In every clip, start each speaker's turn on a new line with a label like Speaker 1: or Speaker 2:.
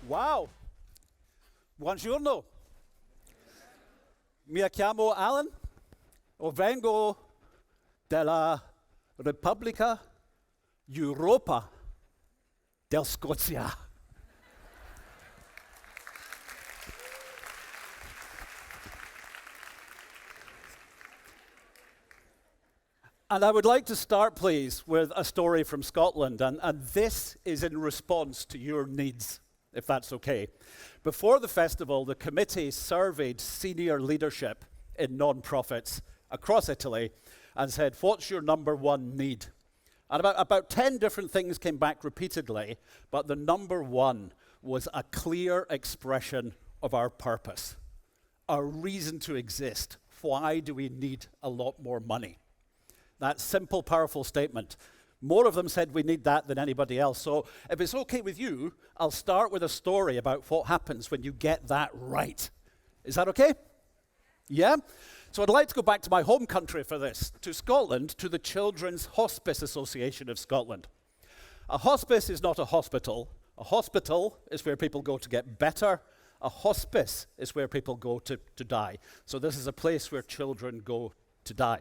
Speaker 1: Wow, buongiorno. Mi chiamo Alan, vengo dalla Repubblica Europa del Scozia. And I would like to start, please, with a story from Scotland, and this is in response to your needs, if that's okay. Before the festival, the committee surveyed senior leadership in non-profits across Italy and said, what's your number one need? And about 10 different things came back repeatedly, but the number one was a clear expression of our purpose, our reason to exist. Why do we need a lot more money? That simple, powerful statement. More of them said we need that than anybody else. So if it's okay with you, I'll start with a story about what happens when you get that right. Is that okay? Yeah? So I'd like to go back to my home country for this, to Scotland, to the Children's Hospice Association of Scotland. A hospice is not a hospital. A hospital is where people go to get better. A hospice is where people go to die. So this is a place where children go to die.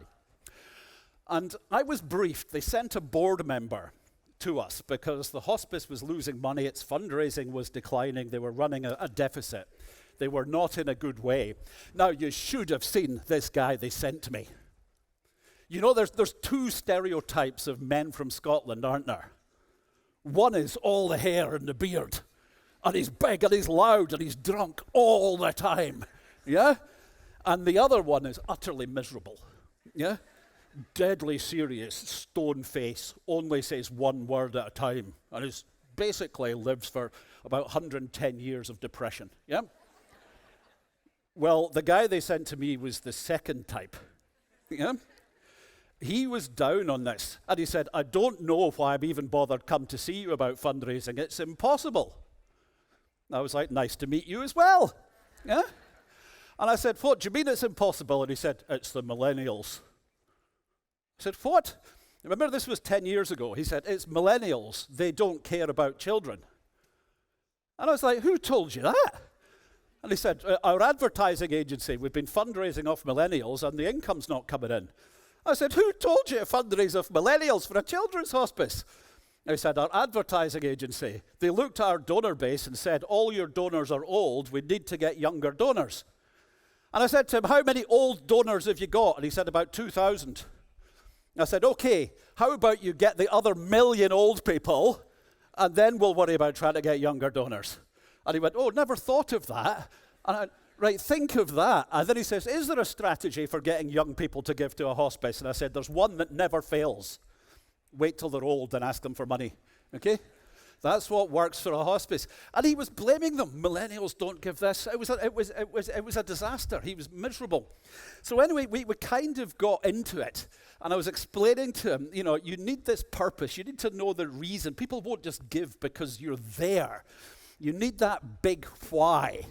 Speaker 1: And I was briefed. They sent a board member to us because the hospice was losing money, its fundraising was declining, they were running a deficit. They were not in a good way. Now, you should have seen this guy they sent to me. You know, there's two stereotypes of men from Scotland, aren't there? One is all the hair and the beard, and he's big and he's loud and he's drunk all the time, yeah? And the other one is utterly miserable, yeah? Deadly serious, stone face, only says one word at a time, and is basically lives for about 110 years of depression, yeah? Well, the guy they sent to me was the second type, yeah? He was down on this, and he said, I don't know why I've even bothered come to see you about fundraising, it's impossible. I was like, nice to meet you as well, yeah? And I said, what do you mean it's impossible? And he said, it's the millennials. I said, what? Remember, this was 10 years ago. He said, it's millennials. They don't care about children. And I was like, who told you that? And he said, our advertising agency, we've been fundraising off millennials and the income's not coming in. I said, who told you to fundraise off millennials for a children's hospice? And he said, our advertising agency. They looked at our donor base and said, all your donors are old. We need to get younger donors. And I said to him, how many old donors have you got? And he said, about 2,000. I said, okay, how about you get the other 1 million old people, and then we'll worry about trying to get younger donors. And he went, oh, never thought of that. And I went, right, think of that. And then he says, is there a strategy for getting young people to give to a hospice? And I said, there's one that never fails. Wait till they're old and ask them for money, okay? That's what works for a hospice. And he was blaming them. Millennials don't give this. It was a disaster. He was miserable. So anyway, we kind of got into it. And I was explaining to him, you know, you need this purpose. You need to know the reason. People won't just give because you're there. You need that big why.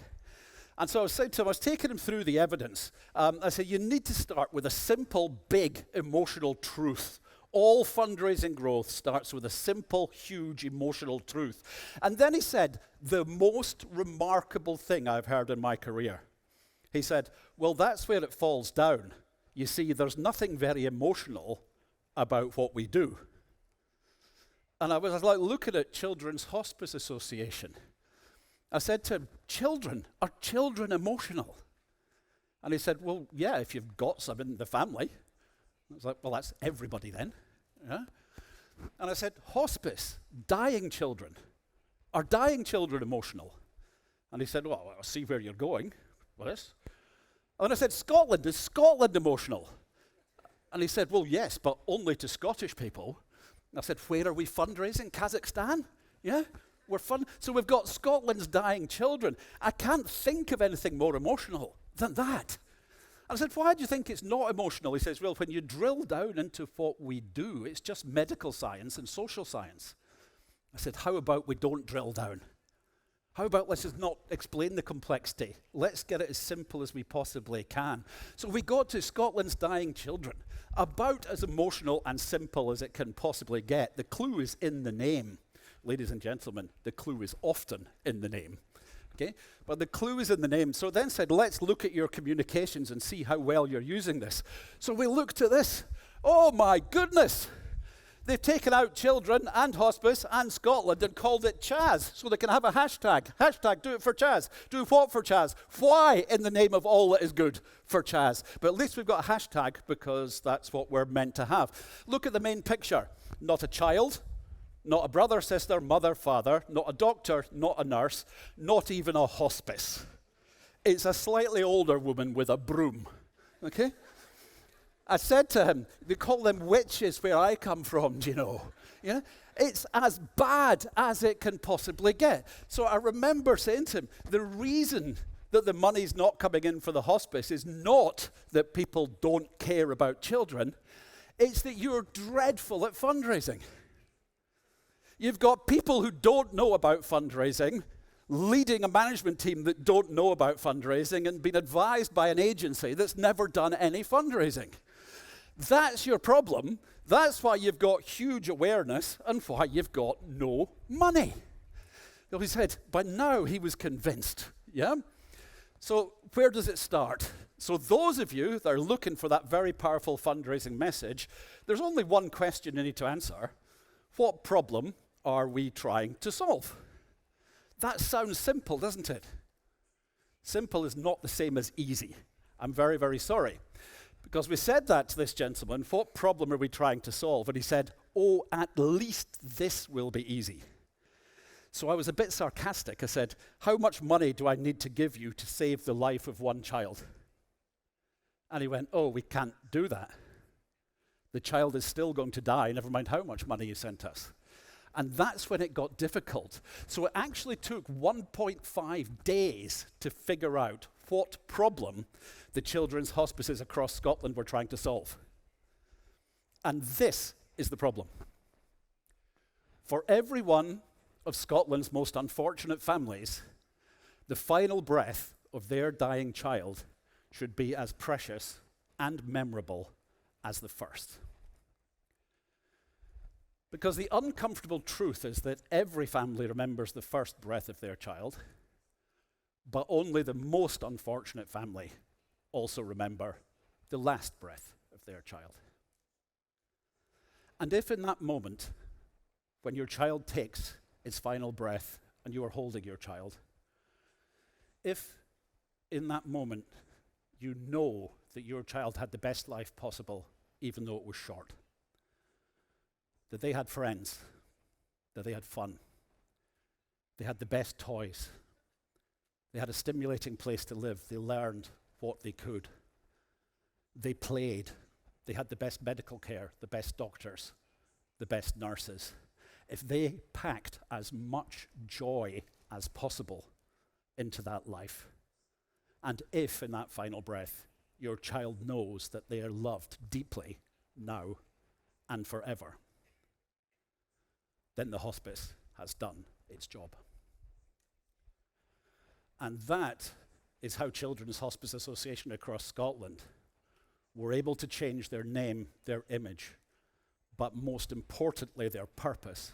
Speaker 1: And so I was saying to him, I was taking him through the evidence. I said, you need to start with a simple, big, emotional truth. All fundraising growth starts with a simple, huge, emotional truth. And then he said, the most remarkable thing I've heard in my career. He said, well, that's where it falls down. You see, there's nothing very emotional about what we do. And I was like looking at Children's Hospice Association. I said to him, are children emotional? And he said, well, yeah, if you've got some in the family. I was like, well, that's everybody then. Yeah? And I said, hospice, dying children. Are dying children emotional? And he said, well, I'll see where you're going with this. And I said, Scotland, is Scotland emotional? And he said, well, yes, but only to Scottish people. And I said, where are we fundraising? Kazakhstan? Yeah? So we've got Scotland's dying children. I can't think of anything more emotional than that. I said, why do you think it's not emotional? He says, well, when you drill down into what we do, it's just medical science and social science. I said, how about we don't drill down? How about let's just not explain the complexity? Let's get it as simple as we possibly can. So we got to Scotland's dying children, about as emotional and simple as it can possibly get. The clue is in the name. ladies and gentlemen, the clue is often in the name. Okay? But the clue is in the name. So then said, let's look at your communications and see how well you're using this. So we looked at this. Oh my goodness! They've taken out children and hospice and Scotland and called it Chaz, so they can have a hashtag. Hashtag do it for Chaz. Do what for Chaz? Why in the name of all that is good for Chaz? But at least we've got a hashtag because that's what we're meant to have. Look at the main picture. Not a child, not a brother, sister, mother, father, not a doctor, not a nurse, not even a hospice. It's a slightly older woman with a broom, okay? I said to him, they call them witches where I come from, do you know? Yeah? It's as bad as it can possibly get. So I remember saying to him, the reason that the money's not coming in for the hospice is not that people don't care about children, it's that you're dreadful at fundraising. You've got people who don't know about fundraising, leading a management team that don't know about fundraising and being advised by an agency that's never done any fundraising. That's your problem. That's why you've got huge awareness and why you've got no money. So he said, by now he was convinced, yeah? So where does it start? So those of you that are looking for that very powerful fundraising message, there's only one question you need to answer. What problem are we trying to solve? That sounds simple, doesn't it? Simple is not the same as easy. I'm very, very sorry. Because we said that to this gentleman, what problem are we trying to solve? And he said, oh, at least this will be easy. So I was a bit sarcastic. I said, how much money do I need to give you to save the life of one child? And he went, oh, we can't do that. The child is still going to die, never mind how much money you sent us. And that's when it got difficult. So it actually took 1.5 days to figure out what problem the children's hospices across Scotland were trying to solve. And this is the problem. For every one of Scotland's most unfortunate families, the final breath of their dying child should be as precious and memorable as the first. Because the uncomfortable truth is that every family remembers the first breath of their child, but only the most unfortunate family also remember the last breath of their child. And if in that moment, when your child takes its final breath and you are holding your child, if in that moment you know that your child had the best life possible, even though it was short, that they had friends, that they had fun, they had the best toys, they had a stimulating place to live, they learned what they could, they played, they had the best medical care, the best doctors, the best nurses. If they packed as much joy as possible into that life, and if in that final breath your child knows that they are loved deeply now and forever, then the hospice has done its job. And that is how Children's Hospice Association across Scotland were able to change their name, their image, but most importantly, their purpose.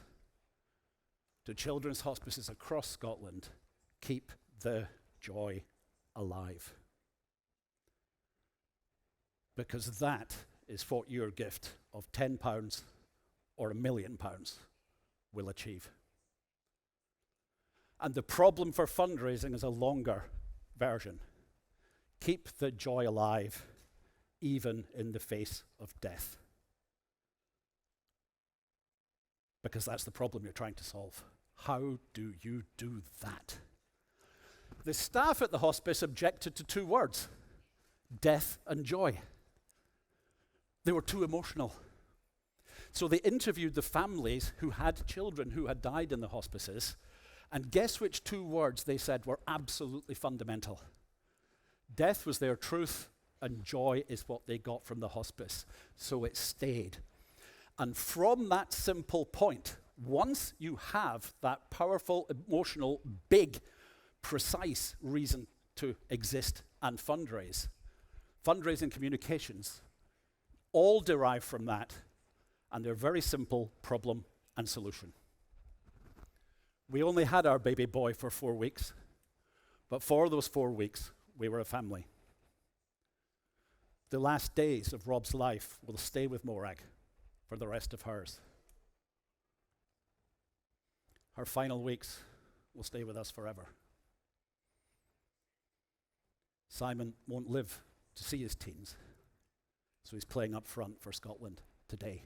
Speaker 1: To children's hospices across Scotland, keep the joy alive. Because that is what your gift of £10 or £1 million will achieve. And the problem for fundraising is a longer version. Keep the joy alive, even in the face of death. Because that's the problem you're trying to solve. How do you do that? The staff at the hospice objected to two words: death and joy. They were too emotional. So they interviewed the families who had children who had died in the hospices, and guess which two words they said were absolutely fundamental? Death was their truth, and joy is what they got from the hospice. So it stayed. And from that simple point, once you have that powerful, emotional, big, precise reason to exist and fundraise, fundraising communications all derive from that, and they're very simple: problem and solution. We only had our baby boy for 4 weeks, but for those 4 weeks, we were a family. The last days of Rob's life will stay with Morag for the rest of hers. Her final weeks will stay with us forever. Simon won't live to see his teens, so he's playing up front for Scotland today.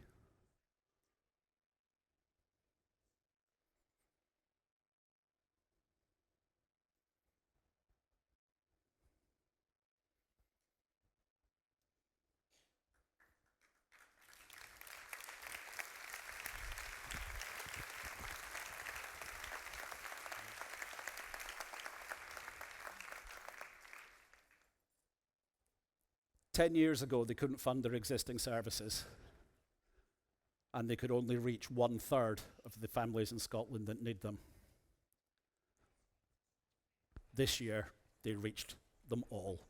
Speaker 1: Ten years ago, they couldn't fund their existing services, and they could only reach 1/3 of the families in Scotland that need them. This year, they reached them all,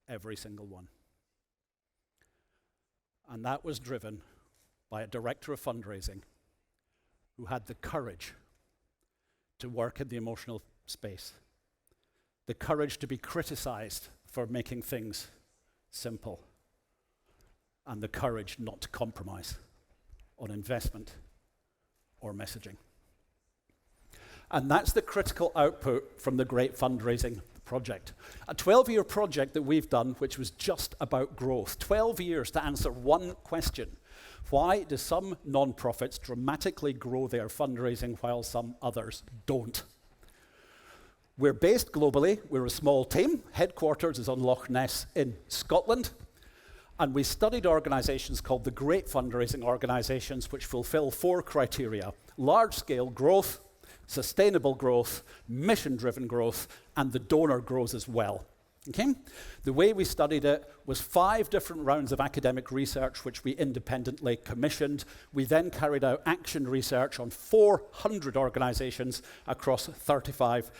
Speaker 1: every single one. And that was driven by a director of fundraising who had the courage to work in the emotional space, the courage to be criticized for making things simple, and the courage not to compromise on investment or messaging. And that's the critical output from the Great Fundraising Project. A 12-year project that we've done, which was just about growth. 12 years to answer one question. Why do some non-profits dramatically grow their fundraising while some others don't? We're based globally. We're a small team. Headquarters is on Loch Ness in Scotland. And we studied organizations called the Great Fundraising Organizations, which fulfill 4 criteria: large-scale growth, sustainable growth, mission-driven growth, and the donor grows as well. Okay? The way we studied it was 5 different rounds of academic research, which we independently commissioned. We then carried out action research on 400 organizations across 35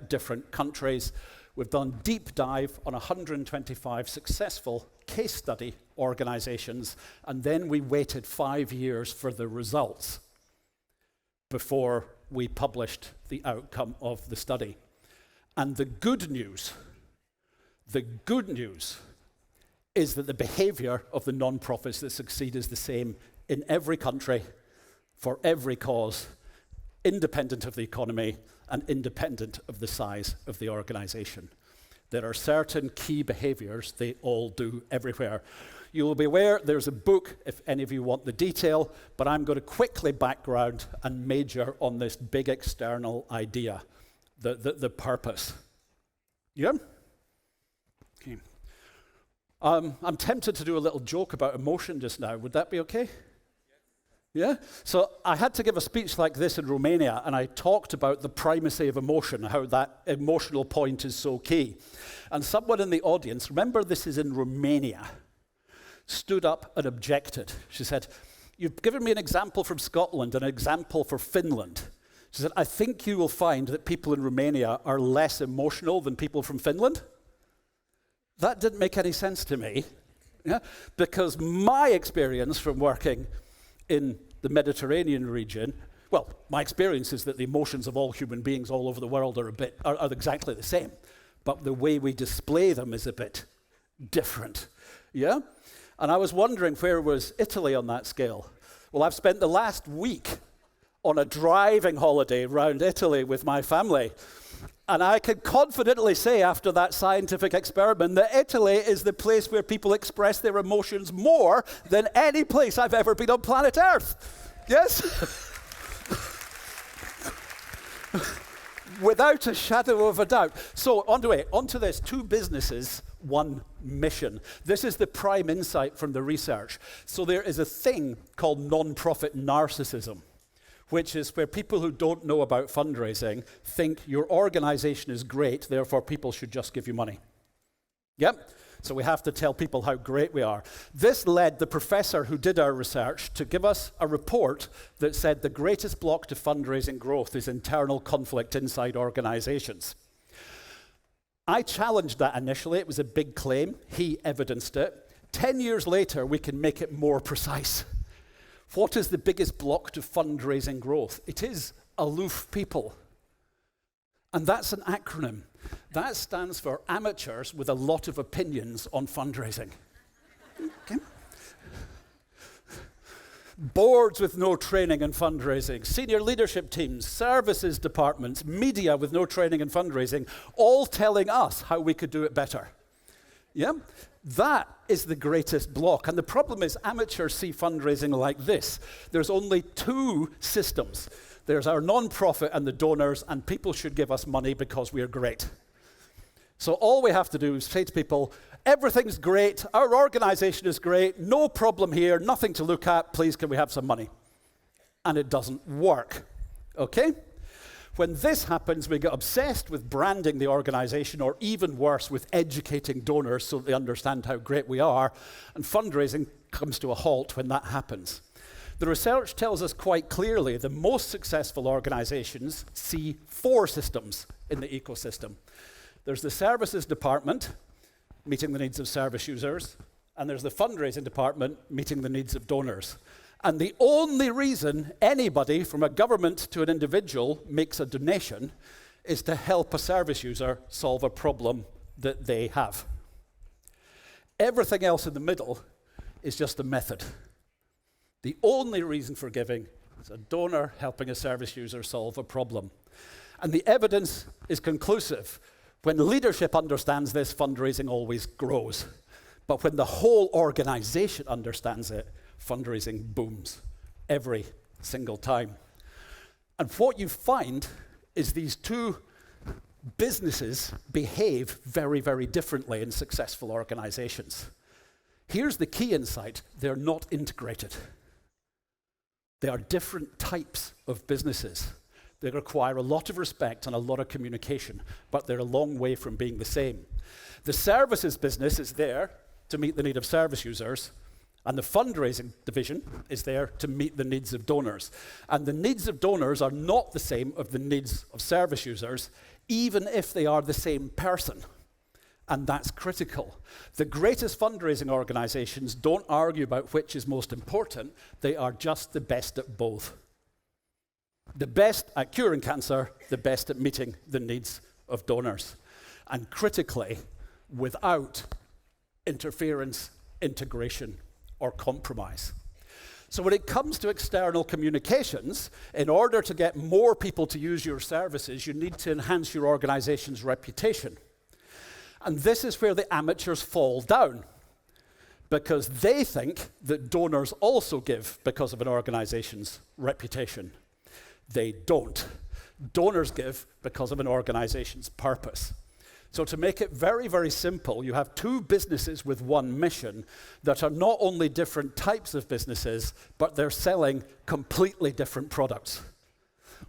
Speaker 1: different countries. We've done deep dive on 125 successful case study organizations, and then we waited 5 years for the results before we published the outcome of the study. And the good news is that the behavior of the non-profits that succeed is the same in every country, for every cause, independent of the economy and independent of the size of the organization. There are certain key behaviors they all do everywhere. You will be aware there's a book if any of you want the detail, but I'm going to quickly background and major on this big external idea, the purpose. Yeah? Okay. I'm tempted to do a little joke about emotion just now. Would that be okay? Yeah? So I had to give a speech like this in Romania, and I talked about the primacy of emotion, how that emotional point is so key. And someone in the audience, remember this is in Romania, stood up and objected. She said, "You've given me an example from Scotland, an example for Finland." She said, "I think you will find that people in Romania are less emotional than people from Finland." That didn't make any sense to me, yeah? Because my experience from working in the Mediterranean region, well, my experience is that the emotions of all human beings all over the world are exactly the same, but the way we display them is a bit different, yeah? And I was wondering, where was Italy on that scale? Well, I've spent the last week on a driving holiday around Italy with my family, and I can confidently say after that scientific experiment that Italy is the place where people express their emotions more than any place I've ever been on planet Earth. Yes? Without a shadow of a doubt. So, onto this. 2 businesses, 1 mission. This is the prime insight from the research. So there is a thing called non-profit narcissism, which is where people who don't know about fundraising think your organization is great, therefore people should just give you money. Yep. So we have to tell people how great we are. This led the professor who did our research to give us a report that said the greatest block to fundraising growth is internal conflict inside organizations. I challenged that initially. It was a big claim. He evidenced it. 10 years later, we can make it more precise. What is the biggest block to fundraising growth? It is aloof people. And that's an acronym. That stands for amateurs with a lot of opinions on fundraising. Okay. Boards with no training in fundraising, senior leadership teams, services departments, media with no training in fundraising, all telling us how we could do it better. Yeah? That is the greatest block. And the problem is amateurs see fundraising like this. There's only two systems. There's our non-profit and the donors, and people should give us money because we're great. So all we have to do is say to people, everything's great, our organization is great, no problem here, nothing to look at, please can we have some money? And it doesn't work, okay? When this happens, we get obsessed with branding the organization, or even worse, with educating donors so they understand how great we are, and fundraising comes to a halt when that happens. The research tells us quite clearly the most successful organizations see four systems in the ecosystem. There's the services department, meeting the needs of service users, and there's the fundraising department, meeting the needs of donors. And the only reason anybody, from a government to an individual, makes a donation is to help a service user solve a problem that they have. Everything else in the middle is just a method. The only reason for giving is a donor helping a service user solve a problem. And the evidence is conclusive. When leadership understands this, fundraising always grows. But when the whole organization understands it, fundraising booms every single time. And what you find is these two businesses behave very, very differently in successful organizations. Here's the key insight: they're not integrated. They are different types of businesses. They require a lot of respect and a lot of communication, but they're a long way from being the same. The services business is there to meet the need of service users, and the fundraising division is there to meet the needs of donors. And the needs of donors are not the same as the needs of service users, even if they are the same person. And that's critical. The greatest fundraising organizations don't argue about which is most important. They are just the best at both. The best at curing cancer, the best at meeting the needs of donors. And critically, without interference, integration, or compromise. So when it comes to external communications, in order to get more people to use your services, you need to enhance your organization's reputation. And this is where the amateurs fall down, because they think that donors also give because of an organization's reputation. They don't. Donors give because of an organization's purpose. So to make it very, very simple, you have two businesses with one mission that are not only different types of businesses, but they're selling completely different products.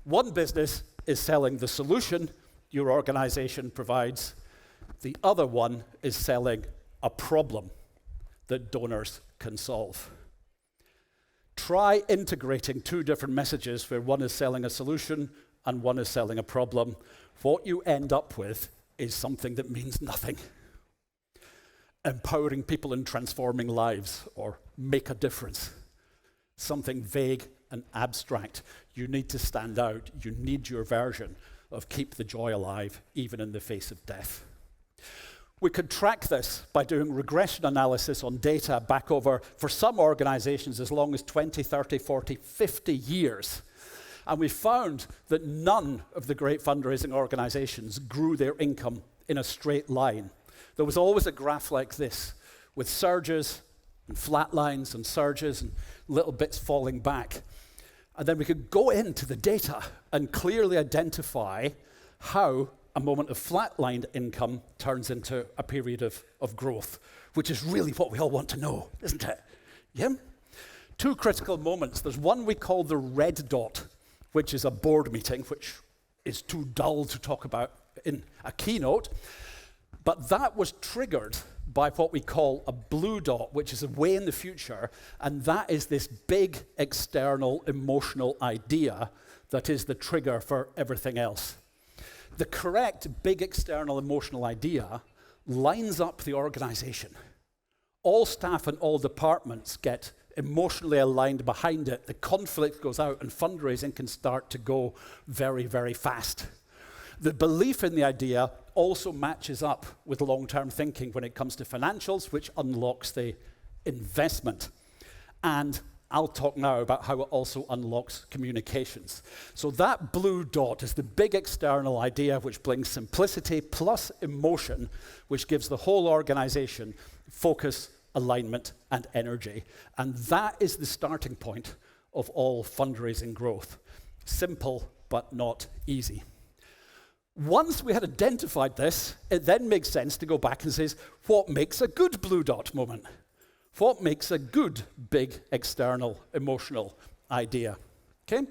Speaker 1: One business is selling the solution your organization provides. The other one is selling a problem that donors can solve. Try integrating two different messages where one is selling a solution and one is selling a problem. What you end up with is something that means nothing. Empowering people and transforming lives, or make a difference. Something vague and abstract. You need to stand out. You need your version of keep the joy alive, even in the face of death. We could track this by doing regression analysis on data back over, for some organizations, as long as 20, 30, 40, 50 years. And we found that none of the great fundraising organizations grew their income in a straight line. There was always a graph like this, with surges and flat lines and surges and little bits falling back. And then we could go into the data and clearly identify how a moment of flatlined income turns into a period of growth, which is really what we all want to know, isn't it? Yeah? Two critical moments. There's one we call the red dot, which is a board meeting, which is too dull to talk about in a keynote. But that was triggered by what we call a blue dot, which is way in the future, and that is this big external emotional idea that is the trigger for everything else. The correct big external emotional idea lines up the organization. All staff and all departments get emotionally aligned behind it, the conflict goes out and fundraising can start to go very, very fast. The belief in the idea also matches up with long-term thinking when it comes to financials, which unlocks the investment. And I'll talk now about how it also unlocks communications. So that blue dot is the big external idea which brings simplicity plus emotion, which gives the whole organization focus, alignment, and energy. And that is the starting point of all fundraising growth. Simple, but not easy. Once we had identified this, it then makes sense to go back and say, what makes a good blue dot moment? What makes a good, big, external, emotional idea? Okay?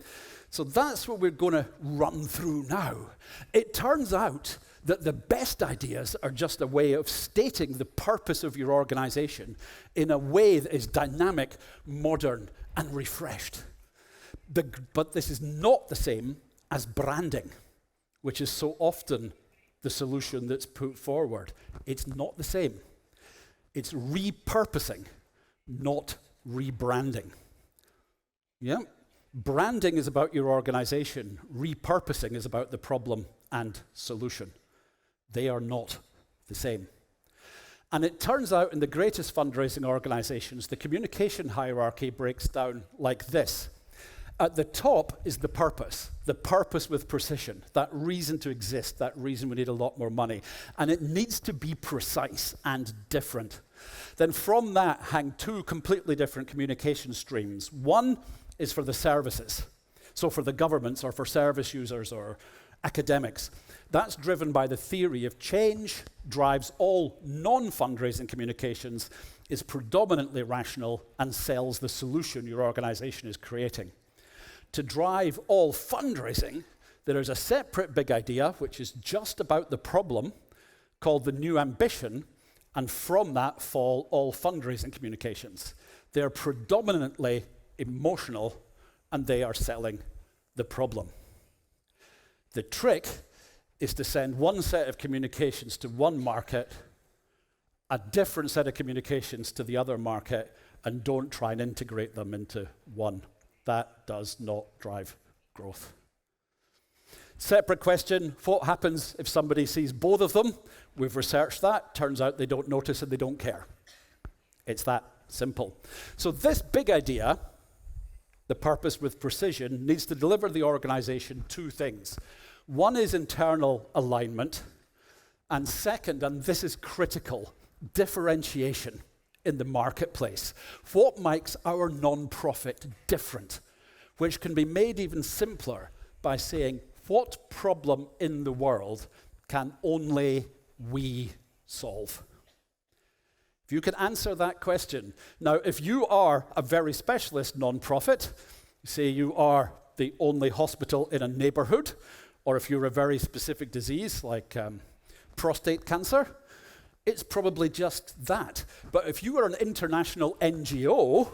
Speaker 1: So that's what we're going to run through now. It turns out that the best ideas are just a way of stating the purpose of your organization in a way that is dynamic, modern, and refreshed. But this is not the same as branding, which is so often the solution that's put forward. It's not the same. It's repurposing, not rebranding. Yeah? Branding is about your organization. Repurposing is about the problem and solution. They are not the same. And it turns out in the greatest fundraising organizations, the communication hierarchy breaks down like this. At the top is the purpose with precision, that reason to exist, that reason we need a lot more money. And it needs to be precise and different. Then from that hang two completely different communication streams. One is for the services, so for the governments or for service users or academics. That's driven by the theory of change, drives all non-fundraising communications, is predominantly rational, and sells the solution your organization is creating. To drive all fundraising, there is a separate big idea, which is just about the problem, called the new ambition, and from that fall all fundraising communications. They're predominantly emotional, and they are selling the problem. The trick is to send one set of communications to one market, a different set of communications to the other market, and don't try and integrate them into one. That does not drive growth. Separate question, what happens if somebody sees both of them? We've researched that. Turns out they don't notice and they don't care. It's that simple. So this big idea, the purpose with precision, needs to deliver the organization two things. One is internal alignment, and second, and this is critical, differentiation in the marketplace. What makes our non-profit different, which can be made even simpler by saying, what problem in the world can only we solve? If you can answer that question. Now, if you are a very specialist non-profit, say you are the only hospital in a neighborhood, or if you're a very specific disease like prostate cancer, it's probably just that. But if you are an international NGO,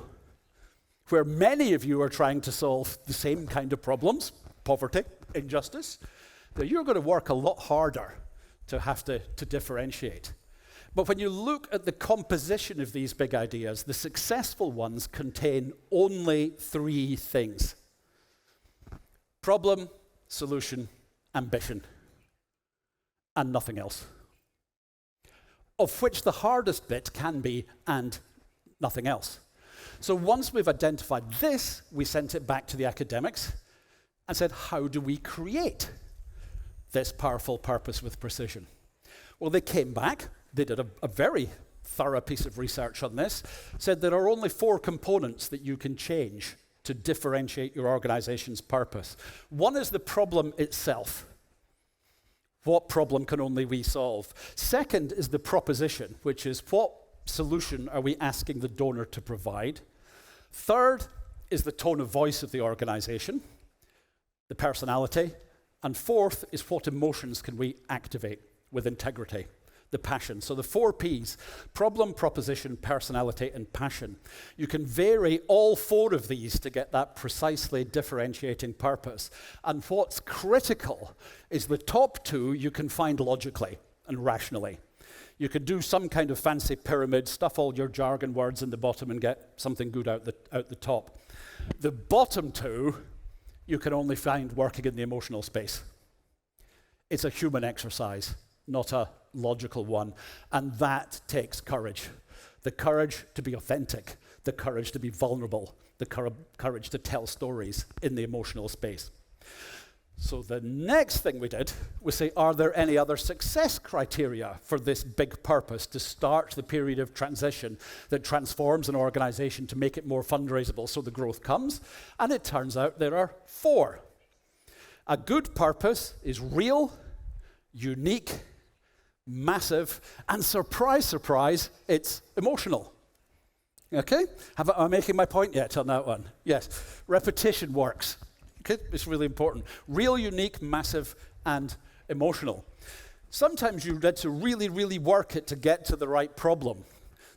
Speaker 1: where many of you are trying to solve the same kind of problems, poverty, injustice, then you're going to work a lot harder to have to differentiate. But when you look at the composition of these big ideas, the successful ones contain only three things: problem, solution, ambition, and nothing else. Of which the hardest bit can be and nothing else. So once we've identified this, we sent it back to the academics and said, how do we create this powerful purpose with precision? Well, they came back, they did a very thorough piece of research on this, said there are only 4 components that you can change to differentiate your organization's purpose. One is the problem itself. What problem can only we solve? Second is the proposition, which is what solution are we asking the donor to provide? Third is the tone of voice of the organization, the personality. And fourth is what emotions can we activate with integrity, the passion. So the 4 Ps, problem, proposition, personality, and passion. You can vary all 4 of these to get that precisely differentiating purpose. And what's critical is the top 2 you can find logically and rationally. You can do some kind of fancy pyramid, stuff all your jargon words in the bottom and get something good out the top. The bottom two, you can only find working in the emotional space. It's a human exercise, not a logical one, and that takes courage. The courage to be authentic, the courage to be vulnerable, the courage to tell stories in the emotional space. So the next thing we did was say, are there any other success criteria for this big purpose to start the period of transition that transforms an organization to make it more fundraisable so the growth comes? And it turns out there are 4. A good purpose is real, unique, massive, and surprise, surprise, it's emotional. Okay? Am I making my point yet on that one? Yes. Repetition works. Okay? It's really important. Real, unique, massive, and emotional. Sometimes you need to really, really work it to get to the right problem.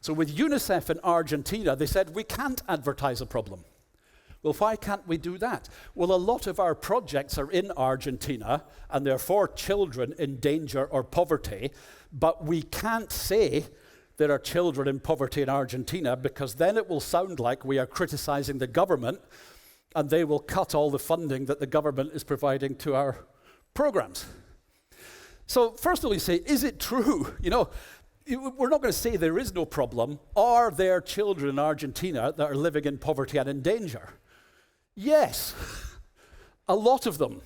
Speaker 1: So with UNICEF in Argentina, they said, we can't advertise a problem. Well, why can't we do that? Well, a lot of our projects are in Argentina, and they're for children in danger or poverty, but we can't say there are children in poverty in Argentina, because then it will sound like we are criticizing the government, and they will cut all the funding that the government is providing to our programs. So first of all, you say, is it true? You know, we're not going to say there is no problem. Are there children in Argentina that are living in poverty and in danger? Yes, a lot of them,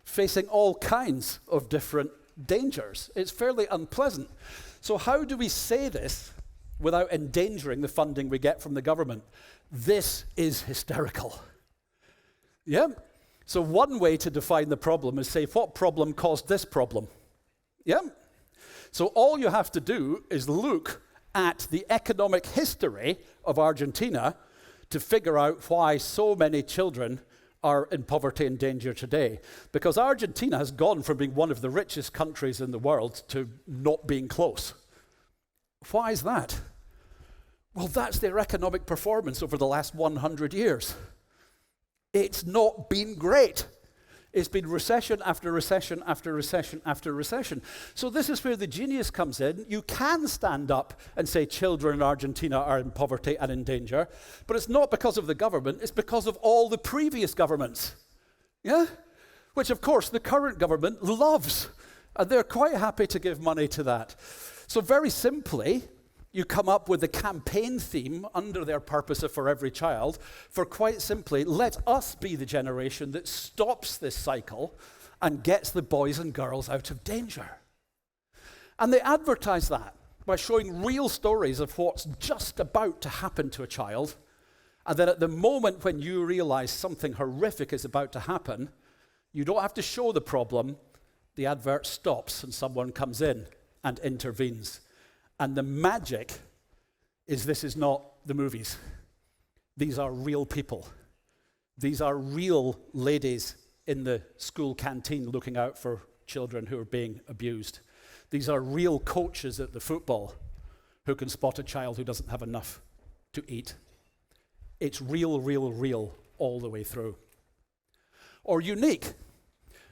Speaker 1: facing all kinds of different dangers. It's fairly unpleasant. So how do we say this without endangering the funding we get from the government? This is hysterical. Yeah? So one way to define the problem is say, what problem caused this problem? Yeah? So all you have to do is look at the economic history of Argentina to figure out why so many children are in poverty and danger today. Because Argentina has gone from being one of the richest countries in the world to not being close. Why is that? Well, that's their economic performance over the last 100 years. It's not been great. It's been recession after recession after recession after recession. So this is where the genius comes in. You can stand up and say children in Argentina are in poverty and in danger, but it's not because of the government, it's because of all the previous governments. Yeah? Which, of course, the current government loves, and they're quite happy to give money to that. So very simply, you come up with a campaign theme under their purpose of For Every Child for, quite simply, let us be the generation that stops this cycle and gets the boys and girls out of danger. And they advertise that by showing real stories of what's just about to happen to a child. And then at the moment when you realize something horrific is about to happen, you don't have to show the problem. The advert stops and someone comes in and intervenes. And the magic is this is not the movies. These are real people. These are real ladies in the school canteen looking out for children who are being abused. These are real coaches at the football who can spot a child who doesn't have enough to eat. It's real, real, real all the way through. Or unique.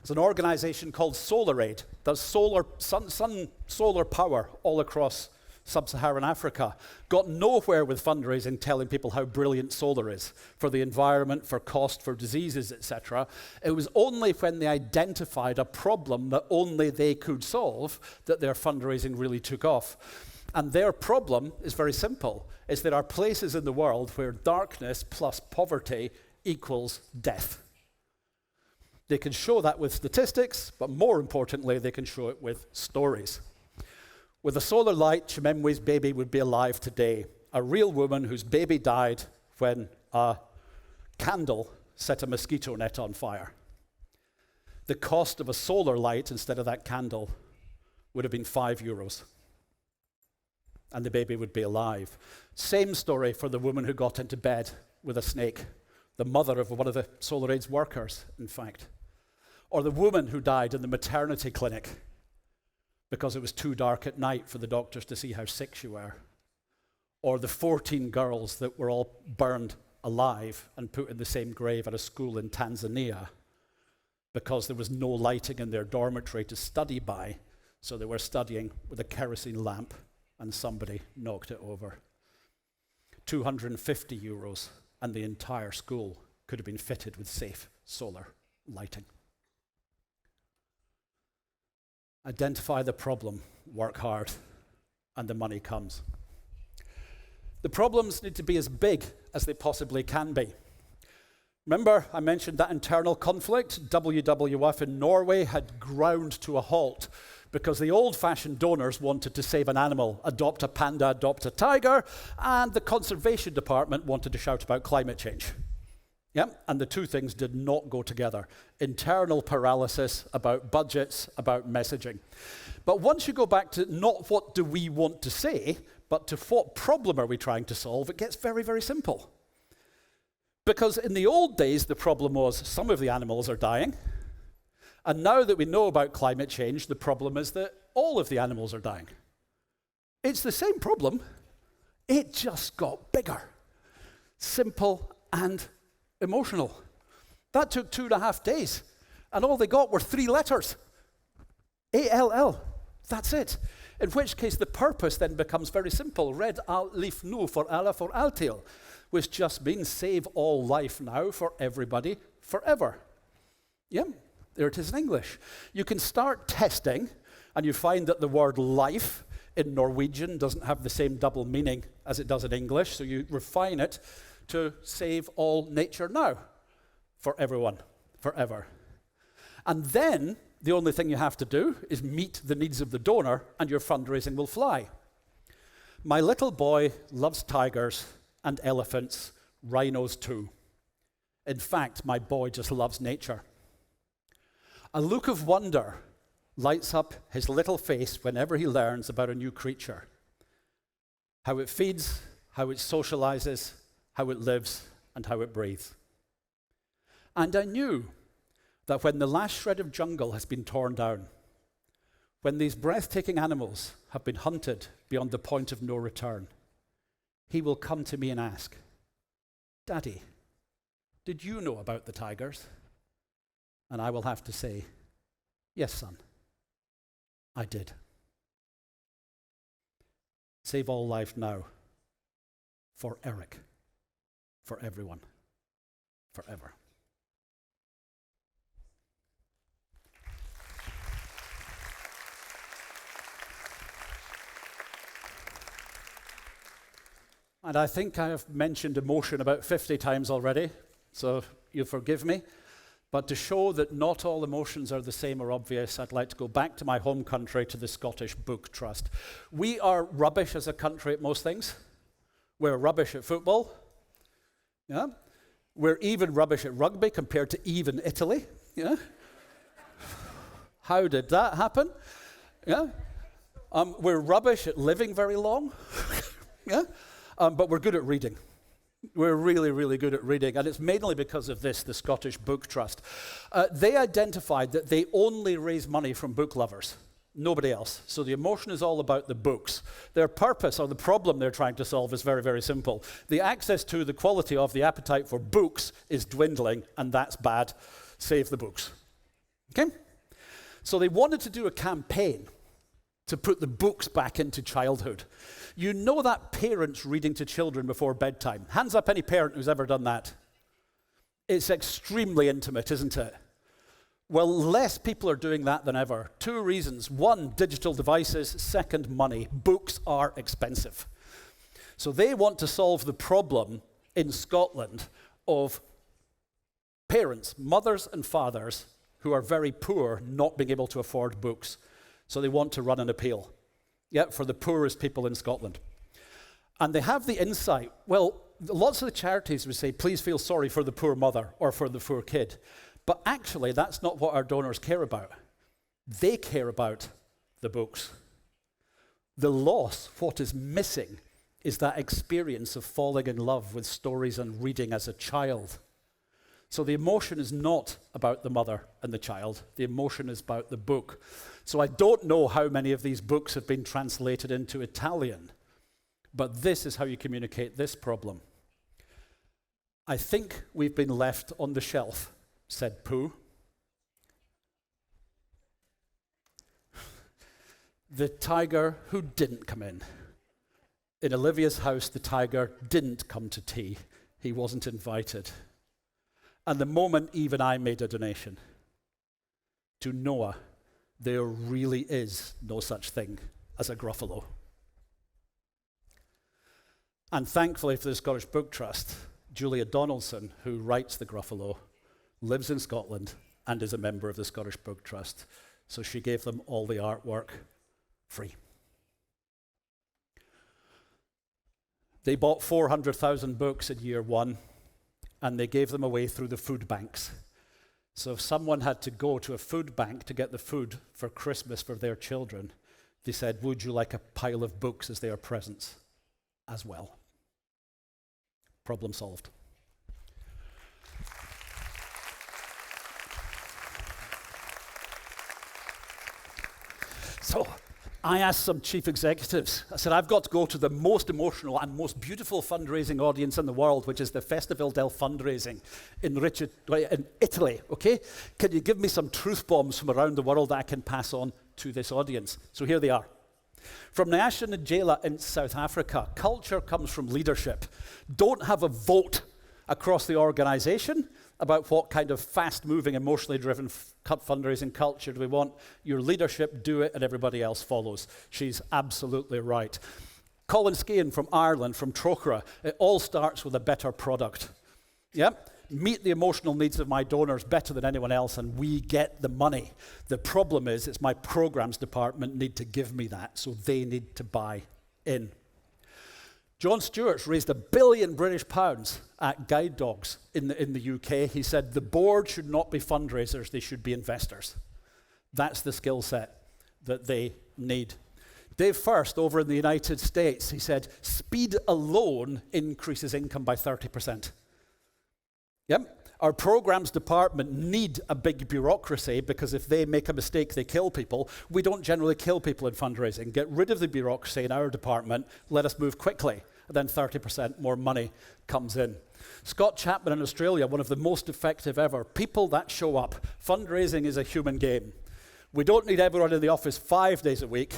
Speaker 1: There's an organization called SolarAid, does sun solar power all across sub-Saharan Africa. Got nowhere with fundraising telling people how brilliant solar is for the environment, for cost, for diseases, etc. It was only when they identified a problem that only they could solve that their fundraising really took off. And their problem is very simple, is there are places in the world where darkness plus poverty equals death. They can show that with statistics, but more importantly, they can show it with stories. With a solar light, Chimemwe's baby would be alive today. A real woman whose baby died when a candle set a mosquito net on fire. The cost of a solar light instead of that candle would have been €5. And the baby would be alive. Same story for the woman who got into bed with a snake. The mother of one of the SolarAid's workers, in fact. Or the woman who died in the maternity clinic because it was too dark at night for the doctors to see how sick she were. Or the 14 girls that were all burned alive and put in the same grave at a school in Tanzania because there was no lighting in their dormitory to study by, so they were studying with a kerosene lamp and somebody knocked it over. 250 euros, and the entire school could have been fitted with safe solar lighting. Identify the problem, work hard, and the money comes. The problems need to be as big as they possibly can be. Remember, I mentioned that internal conflict? WWF in Norway had ground to a halt because the old-fashioned donors wanted to save an animal, adopt a panda, adopt a tiger, and the conservation department wanted to shout about climate change. Yep, and the two things did not go together. Internal paralysis about budgets, about messaging. But once you go back to not what do we want to say, but to what problem are we trying to solve, it gets very, very simple. Because in the old days, the problem was some of the animals are dying. And now that we know about climate change, the problem is that all of the animals are dying. It's the same problem. It just got bigger. Simple and emotional. That took 2.5 days. And all they got were 3 letters. ALL. That's it. In which case the purpose then becomes very simple. Red al lif nu for alla for alltid, which just means save all life now for everybody forever. Yeah, there it is in English. You can start testing, and you find that the word life in Norwegian doesn't have the same double meaning as it does in English, so you refine it to save all nature now for everyone, forever. And then the only thing you have to do is meet the needs of the donor, and your fundraising will fly. My little boy loves tigers and elephants, rhinos too. In fact, my boy just loves nature. A look of wonder lights up his little face whenever he learns about a new creature. How it feeds, how it socializes, how it lives, and how it breathes. And I knew that when the last shred of jungle has been torn down, when these breathtaking animals have been hunted beyond the point of no return, he will come to me and ask, "Daddy, did you know about the tigers?" And I will have to say, "Yes, son, I did." Save all life now. For Eric. For everyone. Forever. And I think I have mentioned emotion about 50 times already, so you'll forgive me. But to show that not all emotions are the same or obvious, I'd like to go back to my home country, to the Scottish Book Trust. We are rubbish as a country at most things. We're rubbish at football. Yeah. We're even rubbish at rugby compared to even Italy. Yeah. How did that happen? Yeah. We're rubbish at living very long. Yeah. But we're good at reading. We're really, really good at reading, and it's mainly because of this, the Scottish Book Trust. They identified that they only raise money from book lovers, nobody else. So the emotion is all about the books. Their purpose, or the problem they're trying to solve, is very, very simple. The access to, the quality of, the appetite for books is dwindling, and that's bad. Save the books. Okay? So they wanted to do a campaign to put the books back into childhood. You know that parents reading to children before bedtime. Hands up any parent who's ever done that. It's extremely intimate, isn't it? Well, less people are doing that than ever. 2 reasons. 1, digital devices. 2, money. Books are expensive. So they want to solve the problem in Scotland of parents, mothers and fathers, who are very poor, not being able to afford books. So they want to run an appeal. Yeah, for the poorest people in Scotland. And they have the insight, well, lots of the charities would say, please feel sorry for the poor mother or for the poor kid. But actually, that's not what our donors care about. They care about the books. The loss, what is missing, is that experience of falling in love with stories and reading as a child. So the emotion is not about the mother and the child. The emotion is about the book. So I don't know how many of these books have been translated into Italian, but this is how you communicate this problem. "I think we've been left on the shelf," said Pooh. The tiger who didn't come in In Olivia's house, the tiger didn't come to tea. He wasn't invited. And the moment Eve and I made a donation to Noah, there really is no such thing as a Gruffalo. And thankfully for the Scottish Book Trust, Julia Donaldson, who writes the Gruffalo, lives in Scotland and is a member of the Scottish Book Trust. So she gave them all the artwork free. They bought 400,000 books in year one, and they gave them away through the food banks. So if someone had to go to a food bank to get the food for Christmas for their children, they said, would you like a pile of books as their presents as well? Problem solved. So I asked some chief executives, I said, I've got to go to the most emotional and most beautiful fundraising audience in the world, which is the Festival del Fundraising in Italy, okay? Can you give me some truth bombs from around the world that I can pass on to this audience? So here they are. From Nyasha Njela in South Africa, culture comes from leadership. Don't have a vote across the organization about what kind of fast-moving, emotionally driven fundraising culture do we want. Your leadership, do it, and everybody else follows. She's absolutely right. Colin Skean from Ireland, from Trocra, it all starts with a better product. Yep. Meet the emotional needs of my donors better than anyone else, and we get the money. The problem is, it's my programs department need to give me that, so they need to buy in. John Stewart's raised £1 billion British at guide dogs in the UK. He said the board should not be fundraisers, they should be investors. That's the skill set that they need. Dave First over in the United States, he said, speed alone increases income by 30%. Yep. Our programs department need a big bureaucracy because if they make a mistake, they kill people. We don't generally kill people in fundraising. Get rid of the bureaucracy in our department, let us move quickly, and then 30% more money comes in. Scott Chapman in Australia, one of the most effective ever. People that show up. Fundraising is a human game. We don't need everyone in the office 5 days a week,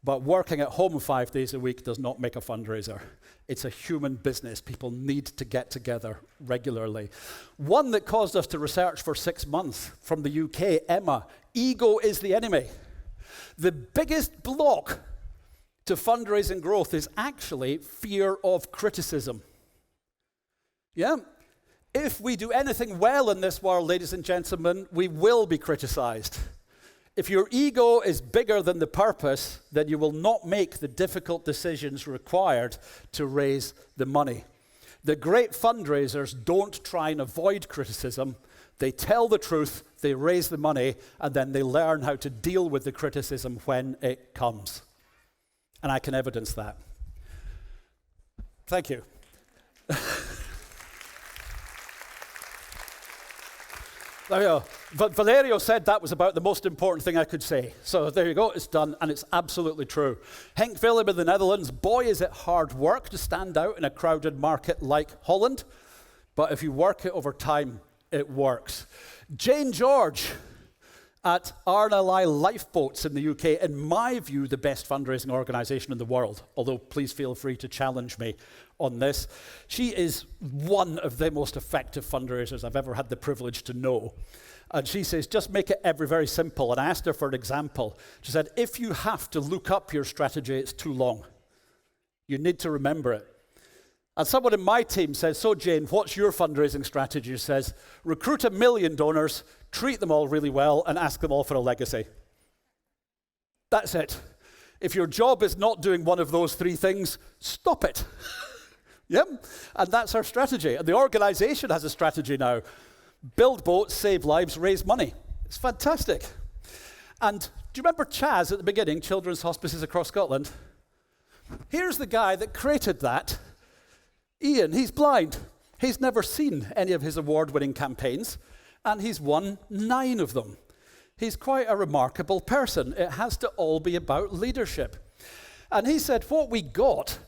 Speaker 1: but working at home 5 days a week does not make a fundraiser. It's a human business. People need to get together regularly. One that caused us to research for 6 months from the UK, Emma, ego is the enemy. The biggest block to fundraising growth is actually fear of criticism. Yeah? If we do anything well in this world, ladies and gentlemen, we will be criticized. If your ego is bigger than the purpose, then you will not make the difficult decisions required to raise the money. The great fundraisers don't try and avoid criticism. They tell the truth, they raise the money, and then they learn how to deal with the criticism when it comes. And I can evidence that. Thank you. There we go. Valerio said that was about the most important thing I could say. So there you go, it's done, and it's absolutely true. Henk Willem in the Netherlands, boy is it hard work to stand out in a crowded market like Holland, but if you work it over time, it works. Jane George at RNLI Lifeboats in the UK, in my view, the best fundraising organization in the world, although please feel free to challenge me on this. She is one of the most effective fundraisers I've ever had the privilege to know. And she says, just make it very simple. And I asked her for an example. She said, if you have to look up your strategy, it's too long. You need to remember it. And someone in my team says, so Jane, what's your fundraising strategy? She says, recruit 1 million donors, treat them all really well, and ask them all for a legacy. That's it. If your job is not doing one of those 3 things, stop it. Yep. And that's our strategy. And the organization has a strategy now. Build boats, save lives, raise money. It's fantastic. And do you remember Chaz at the beginning, Children's Hospices Across Scotland? Here's the guy that created that. Ian, he's blind. He's never seen any of his award-winning campaigns, and he's won 9 of them. He's quite a remarkable person. It has to all be about leadership. And he said, what we got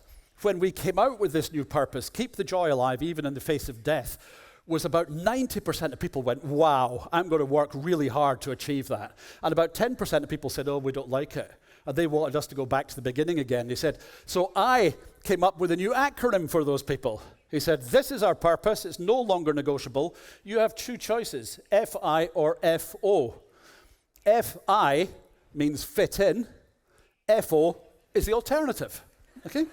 Speaker 1: when we came out with this new purpose, keep the joy alive even in the face of death, was about 90% of people went, wow, I'm going to work really hard to achieve that. And about 10% of people said, oh, we don't like it. And they wanted us to go back to the beginning again. He said, so I came up with a new acronym for those people. He said, this is our purpose. It's no longer negotiable. You have two choices, FI or FO. FI means fit in. FO is the alternative. Okay?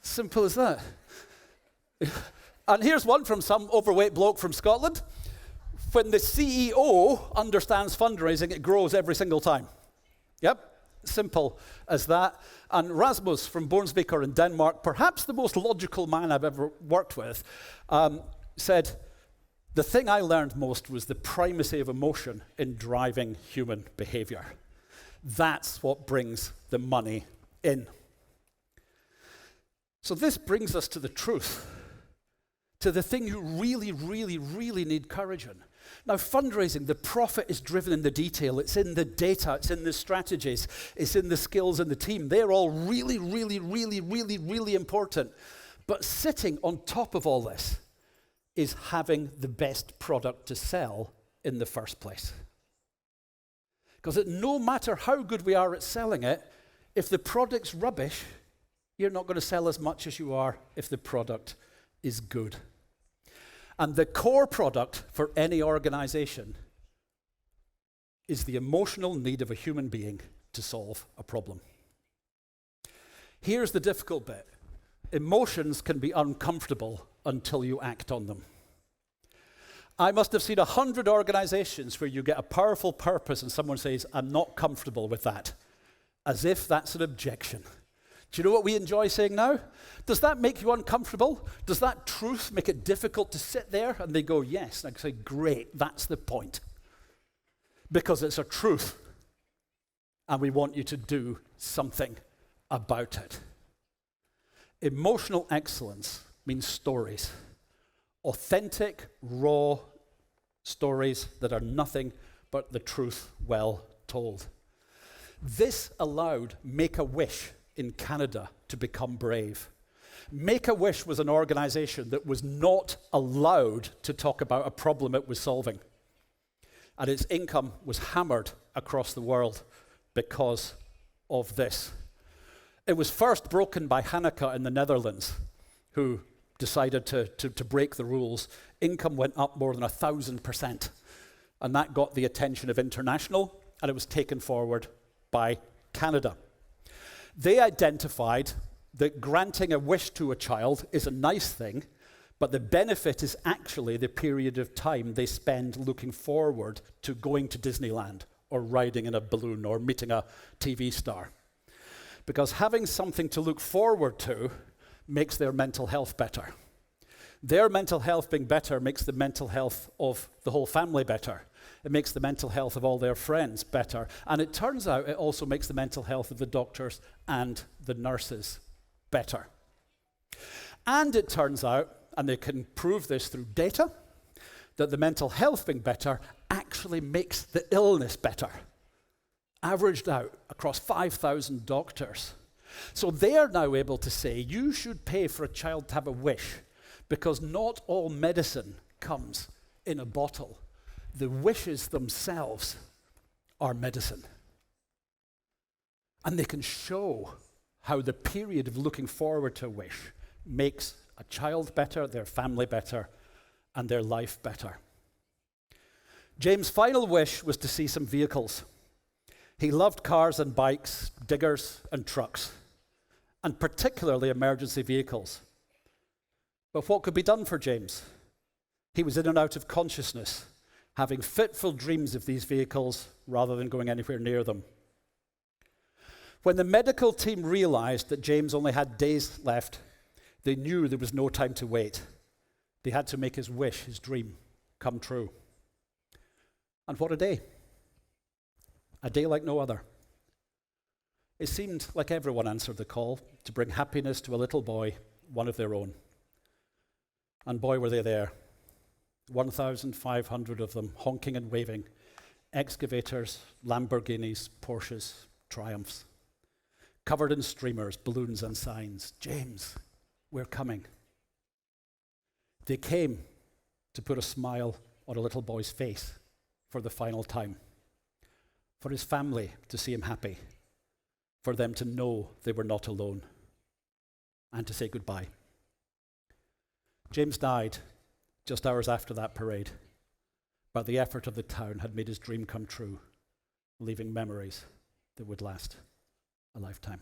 Speaker 1: Simple as that. And here's one from some overweight bloke from Scotland. When the CEO understands fundraising, it grows every single time. Yep. Simple as that. And Rasmus from Bournesbeek in Denmark, perhaps the most logical man I've ever worked with, said, the thing I learned most was the primacy of emotion in driving human behavior. That's what brings the money in. So this brings us to the truth, to the thing you really, really, really need courage in. Now, fundraising, the profit is driven in the detail. It's in the data. It's in the strategies. It's in the skills in the team. They're all really, really, really, really, really important. But sitting on top of all this is having the best product to sell in the first place. Because no matter how good we are at selling it, if the product's rubbish, you're not going to sell as much as you are if the product is good. And the core product for any organization is the emotional need of a human being to solve a problem. Here's the difficult bit. Emotions can be uncomfortable until you act on them. I must have seen 100 organizations where you get a powerful purpose and someone says, I'm not comfortable with that, as if that's an objection. Do you know what we enjoy saying now? Does that make you uncomfortable? Does that truth make it difficult to sit there? And they go, yes. And I say, great, that's the point. Because it's a truth. And we want you to do something about it. Emotional excellence means stories. Authentic, raw stories that are nothing but the truth well told. This allowed Make-A-Wish in Canada to become brave. Make-A-Wish was an organization that was not allowed to talk about a problem it was solving. And its income was hammered across the world because of this. It was first broken by Hanneke in the Netherlands, who decided to break the rules. Income went up more than 1,000%. And that got the attention of international, and it was taken forward by Canada. They identified that granting a wish to a child is a nice thing, but the benefit is actually the period of time they spend looking forward to going to Disneyland or riding in a balloon or meeting a TV star. Because having something to look forward to makes their mental health better. Their mental health being better makes the mental health of the whole family better. It makes the mental health of all their friends better. And it turns out it also makes the mental health of the doctors and the nurses better. And it turns out, and they can prove this through data, that the mental health being better actually makes the illness better. Averaged out across 5,000 doctors. So they are now able to say, you should pay for a child to have a wish, because not all medicine comes in a bottle. The wishes themselves are medicine. And they can show how the period of looking forward to a wish makes a child better, their family better, and their life better. James' final wish was to see some vehicles. He loved cars and bikes, diggers and trucks, and particularly emergency vehicles. But what could be done for James? He was in and out of consciousness, having fitful dreams of these vehicles rather than going anywhere near them. When the medical team realized that James only had days left, they knew there was no time to wait. They had to make his wish, his dream, come true. And what a day. A day like no other. It seemed like everyone answered the call to bring happiness to a little boy, one of their own. And boy, were they there. 1,500 of them, honking and waving. Excavators, Lamborghinis, Porsches, Triumphs. Covered in streamers, balloons and signs. James, we're coming. They came to put a smile on a little boy's face for the final time. For his family to see him happy. for them to know they were not alone and to say goodbye. James died just hours after that parade, but the effort of the town had made his dream come true, leaving memories that would last a lifetime.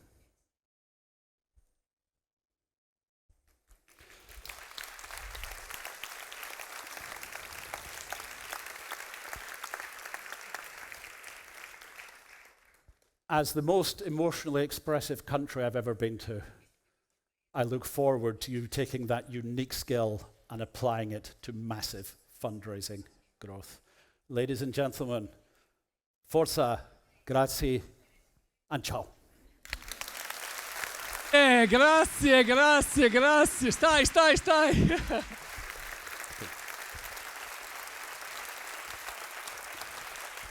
Speaker 1: As the most emotionally expressive country I've ever been to, I look forward to you taking that unique skill and applying it to massive fundraising growth. Ladies and gentlemen, forza, grazie, and ciao.
Speaker 2: Grazie. Stai.